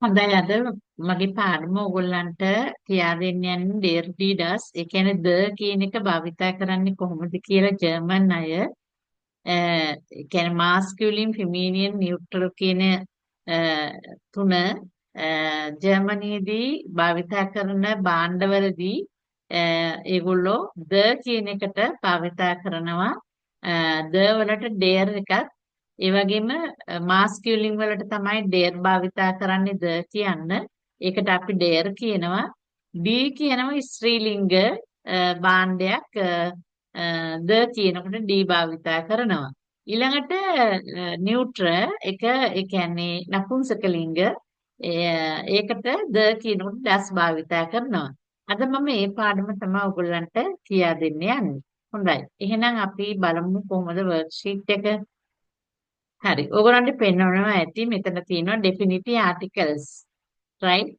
හොඳයි අද මගේ පාඩම ඕගොල්ලන්ට කියා දෙන්න යන්නේ ඩේර් ඩීඩස් ඒ කියන්නේ ද කියන එක භාවිතා කරන්නේ කොහොමද කියලා ජර්මන් අය ඒ කියන්නේ මාස්කියුලින් ෆෙමිනියන් නියුට්‍රල් කියන තුන ජර්මනියේදී භාවිතා කරන භාණ්ඩවලදී ඒගොල්ලෝ ද කියන එකට භාවිතා කරනවා ද වලට ඩේර් එකක් ඒ වගේම මාස්කියුලින් වලට තමයි ඩේර් භාවිතා කරන්නේ ද කියන්න. ඒකට අපි ඩේර් කියනවා. ඩී කියනවා ස්ත්‍රීලිංග භාණ්ඩයක් ද කියනකොට ඩී භාවිතා කරනවා. ඊළඟට නියුට්‍ර එක ඒ කියන්නේ නපුංසකලිංග ඒකට ද කියනකොට ඩස් භාවිතා කරනවා. අද මම මේ පාඩම තමයි ඔයගොල්ලන්ට කියා දෙන්න යන්නේ. හොඳයි. එහෙනම් අපි බලමු කොහොමද වර්ක්ෂීට් එක. හරි. ඕගොල්ලන්ට පෙන්වනවා ඇති මෙතන තියෙනවා definite articles. Right?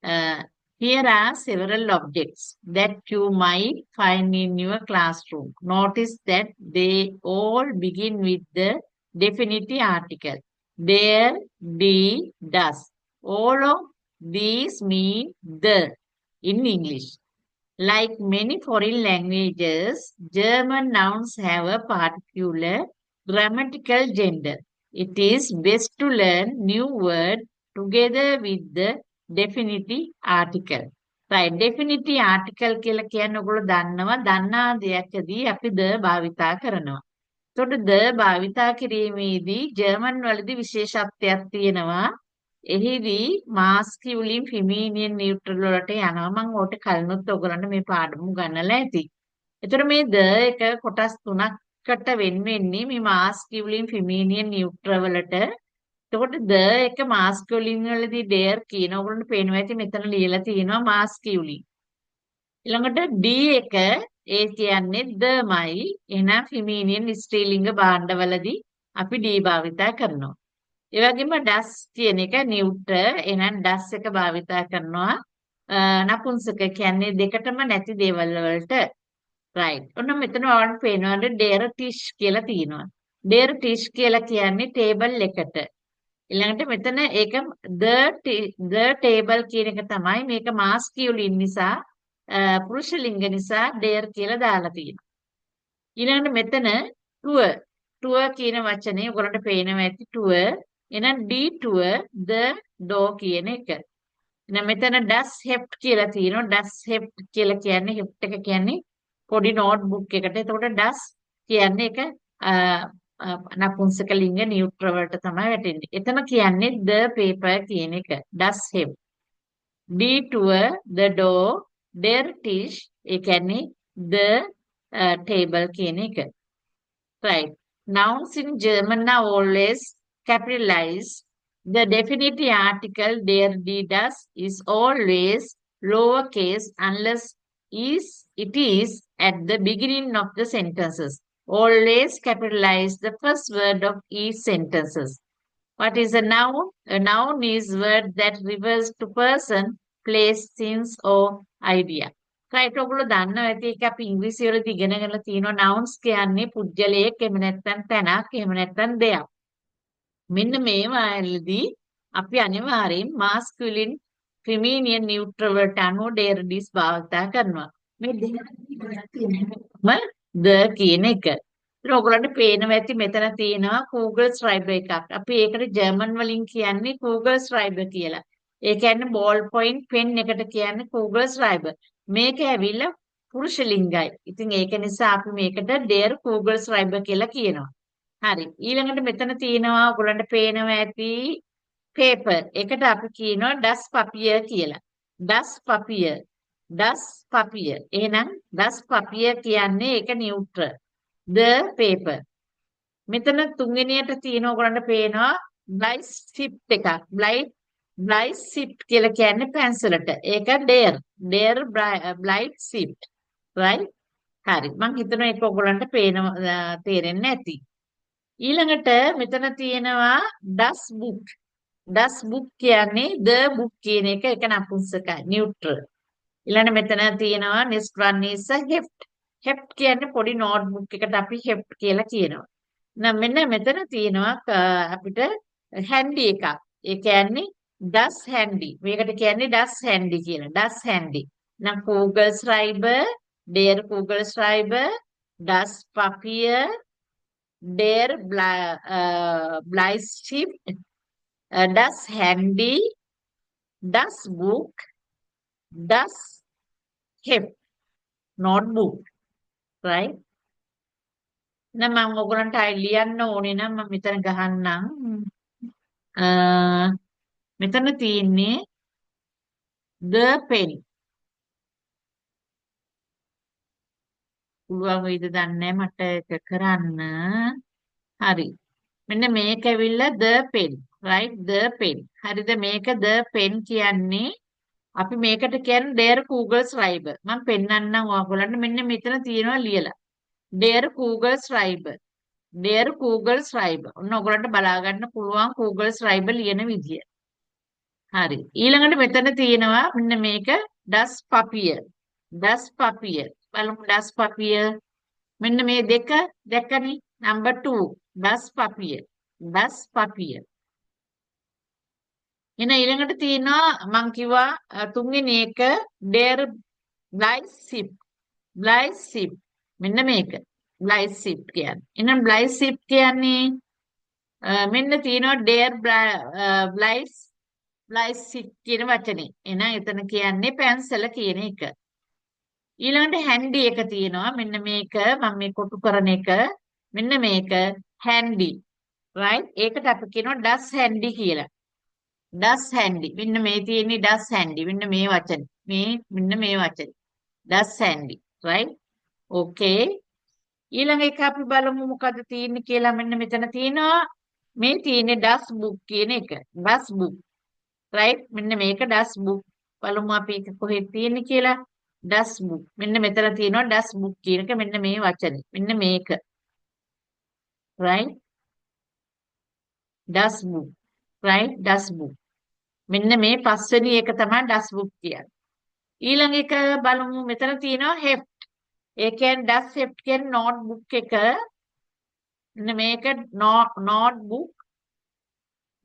Uh, Here are several objects that you might find in your classroom. Notice that they all begin with the definite article. There, the, does. All of these mean the in English. Like many foreign languages, German nouns have a particular grammatical gender. It is best to learn new word together with the definite article. right definite article කියලා කියන්නේ ඔයගොල්ලෝ දන්නවා දන්නා දෙයකදී අපි the භාවිතා කරනවා. එතකොට the භාවිතා කිරීමේදී ජර්මන් වලදී විශේෂත්වයක් තියෙනවා. එහිදී මාස්කියුලින් ෆෙමිනියන් නියුට්‍රල් වලට යනවා. මම ඕකට කලිනුත් ඔයගලන්ට මේ පාඩම උගන්වලා ඇති. එතකොට මේ ද එක කොටස් තුනකට වෙන්නේ මේ මාස්කියුලින් ෆෙමිනියන් නියුට්‍රල් වලට. එතකොට ද එක මාස්කියුලින් වලදී ඩෙයර් කියන ඔයගලන්ට පේනවා ඇති මෙතන ලියලා තියෙනවා මාස්කියුලින්. ඊළඟට ඩී එක ඒ කියන්නේ දමයි. එහෙනම් ෆෙමිනියන් ස්ත්‍රීලිංග භාණ්ඩවලදී අපි ඩී භාවිතා කරනවා. ඒ වගේම ඩස් කියන එක නියුට්‍රල් එහෙනම් ඩස් එක භාවිතා කරනවා නපුංසක කියන්නේ දෙකටම නැති දේවල් වලට රයිට් ඔන්න මෙතන ඔයාලට පේනවාද ඩේර් ටිෂ් කියලා තියෙනවා ඩේර් ටිෂ් කියලා කියන්නේ ටේබල් එකට ඊළඟට මෙතන ඒක ද ටේබල් කියන එක තමයි මේක මාස්කියුලින් නිසා පුරුෂ ලිංග නිසා ඩේර් කියලා දාලා තියෙනවා ඊළඟට මෙතන ටුව කියන වචනේ ඔයගොල්ලන්ට පේනවා ඇති ටුව එහෙනම් D2 the door කියන එක. එහෙනම් මෙතන does heft කියලා තියෙනවා. does heft කියලා කියන්නේ heft එක කියන්නේ පොඩි නෝට්බුක් එකට. එතකොට does කියන්නේ ඒක නපුංසක ලිංග නියුට්‍රල් වලට තමයි වැටෙන්නේ. එතන කියන්නේ the paper කියන එක. does heft. D2 the door, der Tisch ඒ කියන්නේ the table කියන එක. Right. Nouns in German are always capitalized. The definite article der, die, das is always lowercase unless it is at the beginning of the sentences. Always capitalize the first word of each sentences. What is a noun? A noun is word that refers to person, place, things or idea. Right ඔයගොල්ලෝ දන්නවා ඇති ඒක අපි ඉංග්‍රීසි වලදී ඉගෙනගෙන තියෙනවා නවුන්ස් කියන්නේ පුජ්‍යලයක් එහෙම නැත්නම් තැනක් එහෙම නැත්නම් දෙයක්. මෙන්න මේ වලදී අපි අනිවාර්යෙන් මාස්කියුලින් ෆෙමිනියන් නියුට්‍රල් වලට අනුව ඩේර් ඩිස් භාවිතා කරනවා. මේ දෙකම ද කියන එක. ඒත් ඔයගොල්ලන්ට පේනවා ඇති මෙතන තියෙනවා Google Scribe එකක්. අපි ඒකට ජර්මන් වලින් කියන්නේ Google Scribe කියලා. ඒ කියන්නේ බෝල් පොයින්ට් පෙන් එකට කියන්නේ Google Scribe. මේක ඇවිල්ලා පුරුෂ ලිංගයි. ඉතින් ඒක නිසා අපි මේකට ඩෙයර් Google Scribe කියලා කියනවා. හරි. ඊළඟට මෙතන තියෙනවා ඔයගොල්ලන්ට පේනවා ඇති paper. ඒකට අපි කියනවා das papier කියලා. das papier. das papier. එහෙනම් das papier කියන්නේ ඒක නියුට්‍රල්. the paper. මෙතන තුන්වෙනියට තියෙන ඔයගොල්ලන්ට පේනවා බ්ලයිස් ෂිප් එකක්. බ්ලයිස් ෂිප් කියලා කියන්නේ පැන්සලට. ඒක ඩෙයර් බ්ලයිට් ෂිප්. right? හරි. මම හිතනවා ඒක ඔයගොල්ලන්ට තේරෙන්නේ නැති. ඊළඟට මෙතන තියෙනවා das book. das book කියන්නේ the book කියන එක නපුංසකයි නියුට්‍රල්. ඊළඟ මෙතන තියෙනවා next one is a heft. heft කියන්නේ පොඩි නෝට්බුක් එකට අපි heft කියලා කියනවා. නම් මෙන්න මෙතන තියෙනවා අපිට handy එකක්. ඒ කියන්නේ does handy. මේකට කියන්නේ does handy කියලා. does handy. නම් Google Schreiber, der Google Schreiber, das Papier, der Bleistift, das Handy, das Buch, das Heft, notebook, right? නම් මම ඔයගලන්ට ලියන්න ඕනේ නම් මම මෙතන ගහන්නම්. මෙතන තියෙන්නේ the pen. පුළුවන් වෙයිද දන්නේ මට ඒක කරන්න. හරි. මෙන්න මේක ඇවිල්ලා the pen, right? the pen. හරිද? මේක the pen කියන්නේ අපි මේකට කියන්නේ their Google Schreiber. මම පෙන්නන්නම් ඔයගොල්ලන්ට මෙන්න මෙතන තියෙනවා ලියලා. their Google Schreiber. their Google Schreiber. ඔන්න ඔයගොල්ලන්ට බලා ගන්න පුළුවන් Google Schreiber ලියන විදිය. හරි. ඊළඟට මෙතන තියෙනවා මෙන්න මේක das Papier. das Papier. බලමු das Papier. මෙන්න මේ දෙක දැක්කනේ. number 2 das Papier. das Papier. එන ඊළඟට තියෙනවා මං කිව්වා තුන්වෙනි එක der Bleistift. Bleistift. මෙන්න මේක. Bleistift කියන්නේ. එහෙනම් Bleistift කියන්නේ මෙන්න තියෙනවා der Bleistift කියන වචනේ. එහෙනම් එතන කියන්නේ පැන්සල කියන එක. ඊළඟට handy එක තියෙනවා. මෙන්න මේක මම මේ කොටු කරන එක. මෙන්න මේක handy. right? ඒකට අපි කියනවා das handy කියලා. das handy. මෙන්න මේ තියෙන්නේ das handy. මෙන්න මේ වචනේ. මෙන්න මේ වචනේ. das handy. right? okay. ඊළඟ එක අපි බලමු මොකද තියෙන්නේ කියලා. මෙන්න මෙතන තියෙනවා මේ තියෙන්නේ das book කියන එක. das book. right? මෙන්න මේක das book. බලමු අපි ඒක කොහෙද තියෙන්නේ කියලා. das book. මෙන්න මෙතන තියෙනවා das book කියන එක. මෙන්න මේ වචනේ. මෙන්න මේක. right? das book. right? das book. මෙන්න මේ පස්වෙනි එක තමයි das book කියන්නේ. ඊළඟ එක බලමු මෙතන තියෙනවා heft. ඒ කියන්නේ das heft කියන්නේ notebook එක. මෙන්න මේක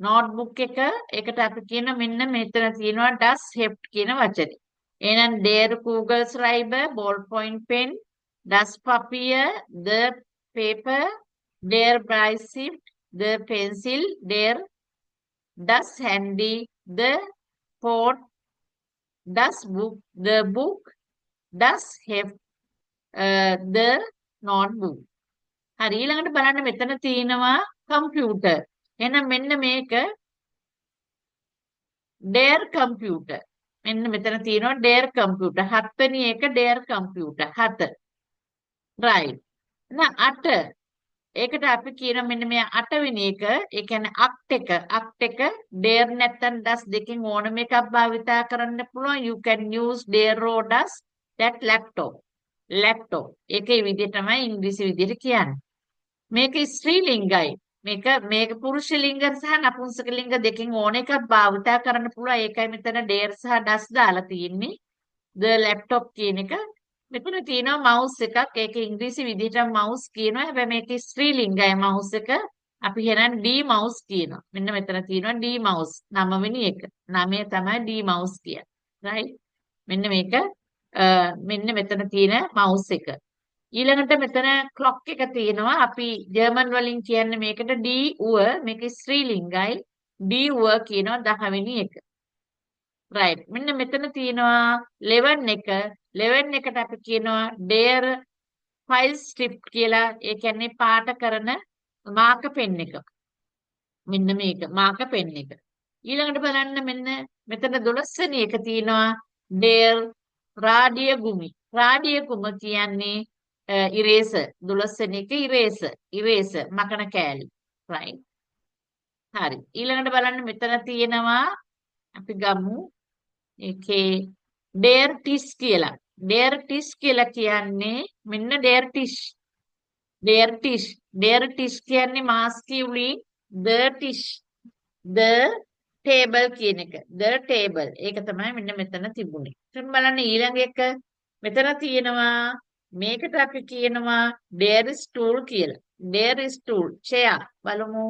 notebook එක. ඒකට අපි කියන මෙන්න මෙතන තියෙනවා das heft කියන වචනේ. එහෙනම් der Google Schreiber, ballpoint pen, das Papier, the paper, der Bleistift, the pencil, das Handy, the phone, das book, the book, das heft, the notebook. හරි ඊළඟට බලන්න මෙතන තියෙනවා computer. එහෙනම් මෙන්න මේක their computer. මෙන්න මෙතන තියෙනවා their computer. හත්වෙනි එක their computer. 7. right. එහෙනම් 8. ඒකට අපි කියන මෙන්න මේ 8වෙනි එක ඒ කියන්නේ act එක their නැත්තම් das දෙකෙන් ඕනම එකක් භාවිතා කරන්න පුළුවන්. you can use their or das that laptop. ඒකේ විදිහ තමයි ඉංග්‍රීසි විදිහට කියන්නේ. මේක ස්ත්‍රීලිංගයි. මේක පුරුෂ ලිංග සහ නපුංසක ලිංග දෙකෙන් ඕන එකක් භාවිතා කරන්න පුළුවන්. ඒකයි මෙතන der සහ das දාලා තියෙන්නේ. the laptop කියන එක. මෙතන තියෙනවා mouse එකක්. ඒක ඉංග්‍රීසි විදිහට mouse කියනවා. හැබැයි මේක ස්ත්‍රීලිංගයි mouse එක. අපි එහෙනම් D mouse කියනවා. මෙන්න මෙතන තියෙනවා D mouse 9වෙනි එක. 9 තමයි D mouse කියන්නේ. right? මෙන්න මේක මෙන්න මෙතන තියෙන mouse එක. ඊළඟට මෙතන clock එක තියෙනවා. අපි ජර්මන් වලින් කියන්නේ මේකට D uhr. මේක ස්ත්‍රීලිංගයි. D uhr කියනවා 10වෙනි එක. right. මෙන්න මෙතන තියෙනවා 11 එක. 11 එකට අපි කියනවා der file strip කියලා. ඒ කියන්නේ පාට කරන මාක පෙන් එක. මෙන්න මේක මාක පෙන් එක. ඊළඟට බලන්න මෙන්න මෙතන 12 වෙනි එක තියෙනවා der Radiergummi. Radiergummi කියන්නේ eraser. 12 වෙනි එක eraser මකන කෑලි. right. හරි. ඊළඟට බලන්න මෙතන තියෙනවා අපි ගමු ඒකේ der Tisch කියලා. der Tisch කියලා කියන්නේ මෙන්න der Tisch. der Tisch කියන්නේ masculine the Tisch. the table කියන එක. the table. ඒක තමයි මෙන්න මෙතන තිබුණේ. ඊට බලන්න ඊළඟ එක මෙතන තියෙනවා මේකට අපි කියනවා der stool කියලා. der stool chair බලමු.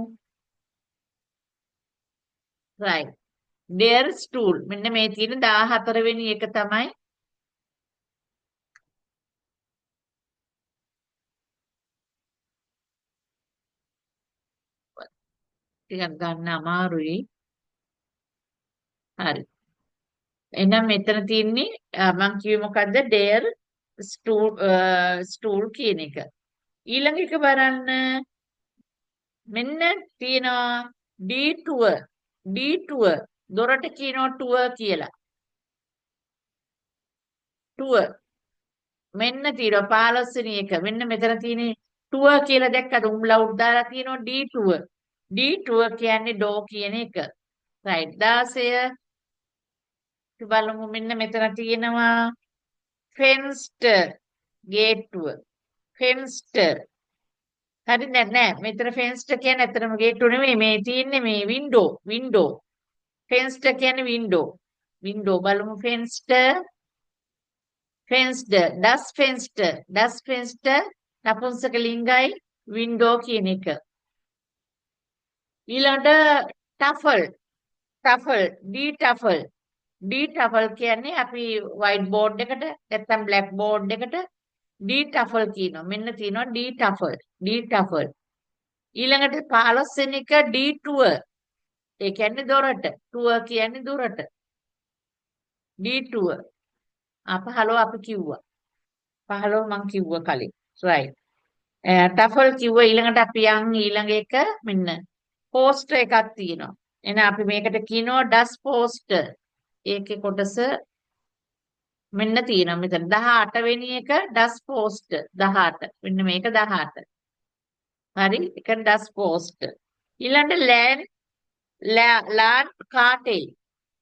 right. their stool. මෙන්න මේ තියෙන 14 වෙනි එක තමයි ටිකක් ගන්න අමාරුයි. හරි. එහෙනම් මෙතන තියෙන්නේ මම කිව්වේ මොකද්ද? their stool කියන එක. ඊළඟ එක බලන්න මෙන්න තියෙනවා D2 D2 දොරට කියනවා tour කියලා. tour මෙන්න තියෙනවා 15 වෙනි එක. මෙන්න මෙතන තියෙන්නේ tour කියලා දැක්කද? උම්ලවුට් දාලා තියෙනවා D2. D2 කියන්නේ door කියන එක. right 16 බලමු මෙන්න මෙතන තියෙනවා fenced ගේට්ටුව. fenced හරි නෑ මෙතන fenced කියන්නේ ඇත්තටම ගේට්ටුව නෙමෙයි මේ තියෙන්නේ මේ window fenced කියන්නේ window බලමු fenced das fenced නපුංසක ලිංගයි window කියන එක ඊළඟට ටෆල් කියන්නේ අපි white board එකට නැත්නම් black board එකට ටෆල් කියනවා මෙන්න තියෙනවා ටෆල් ඊළඟට 15 වෙනි එක tour ඒ කියන්නේ දොරට tour කියන්නේ දොරට tour 15 අපි කිව්වා 15 මං කිව්වා කලින් right ටෆල් කිව්වා ඊළඟට අපි යන් ඊළඟ එක මෙන්න poster එකක් තියෙනවා එහෙනම් අපි මේකට කියනවා dust poster ඒකේ කොටස මෙන්න තියෙනවා මෙතන 18 වෙනි එක dust poster 18 මෙන්න මේක 18 හරි ඒක dust poster ඊළඟට land cartel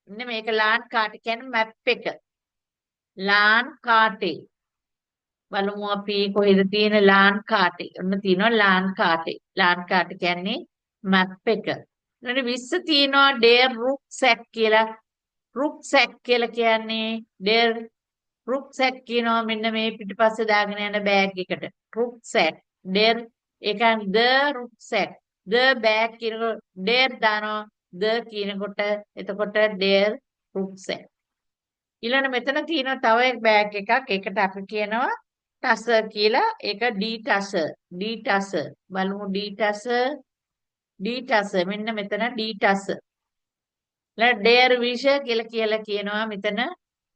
මෙන්න මේක land cartel කියන්නේ map එක land cartel බලමු අපි කොහෙද තියෙන land cartel ඔන්න තියෙනවා land cartel කියන්නේ map එක ඊළඟට 20 තියෙනවා their rucksack කියලා කියන්නේ their rucksack කියනවා මෙන්න මේ පිටිපස්සේ දාගෙන යන බෑග් එකට rucksack their ඒ කියන්නේ the rucksack the bag කියනකොට their දානවා the කියනකොට එතකොට their rucksack ඊළඟ මෙතන තියෙන තව එක බෑග් එකක් ඒකට අපි කියනවා ටසර් කියලා ඒක D ටසර් බලමු D ටසර් මෙන්න මෙතන D ටසර් their visor කියලා කියනවා මෙතන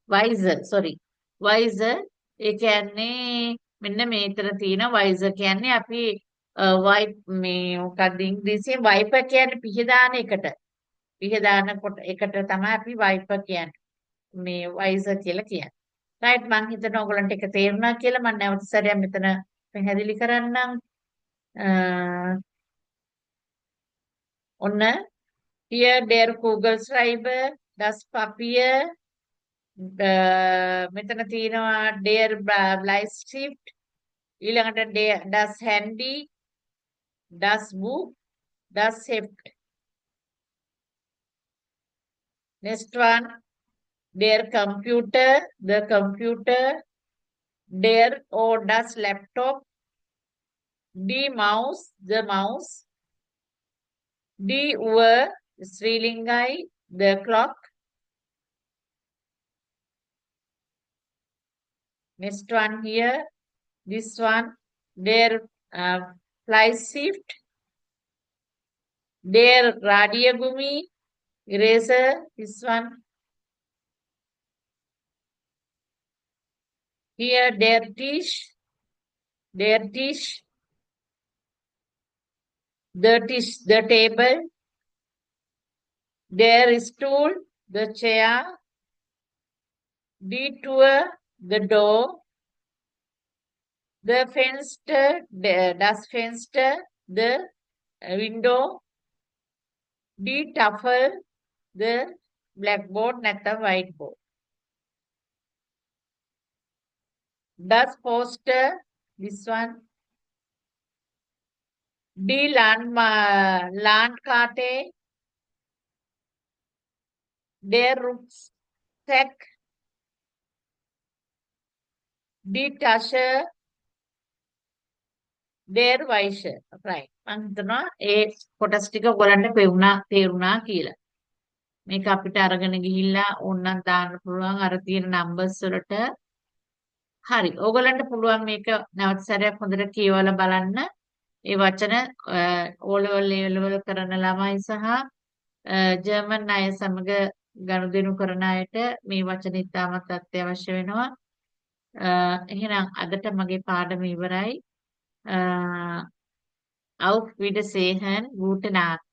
visor ඒ කියන්නේ මෙන්න මේතර තියෙන visor කියන්නේ අපි වයිප් මේ මොකක්ද ඉංග්‍රීසියෙන් වයිපර් කියන්නේ පිහදාන කොට එකට තමයි අපි වයිපර් කියන්නේ මේ visor කියලා කියන්නේ right මම හිතනවා ඔයගලන්ට ඒක තේරුණා කියලා මම නැවත සැරයක් මෙතන පැහැදිලි කරන්නම් ඔන්න here der Kugelschreiber das Papier මෙතන තියෙනවා der Bleistift ඊළඟට das Handy das Buch das Heft next one der computer the computer der or das Laptop die Maus the mouse die Uhr Srilingai the clock next one here this one their fly shift their radiogumi eraser this one here their dish the table their stool the chair detour the door the fenster das fenster the window the tafel the blackboard නැත්නම් whiteboard das poster this one the land carte their rucksack the tasher their visor right මම හිතනවා ඒ කොටස් ටික ඔයගලන්ට තේරුණා කියලා මේක අපිට අරගෙන ගිහිල්ලා ඕනනම් දාන්න පුළුවන් අර තියෙන නම්බර්ස් වලට. හරි. ඕගලන්ට පුළුවන් මේක නැවත සැරයක් හොඳට කියවලා බලන්න. ඒ වචන ඕ ලෙවල් ලෙවල් කරන ළමයි සහ ජර්මන් අය සමග ගනුදෙනු කරන අයට මේ වචන ඉතාමත් අත්‍යවශ්‍ය වෙනවා. එහෙනම් අදට මගේ පාඩම ඉවරයි. Auf Wiedersehen, gute Nacht.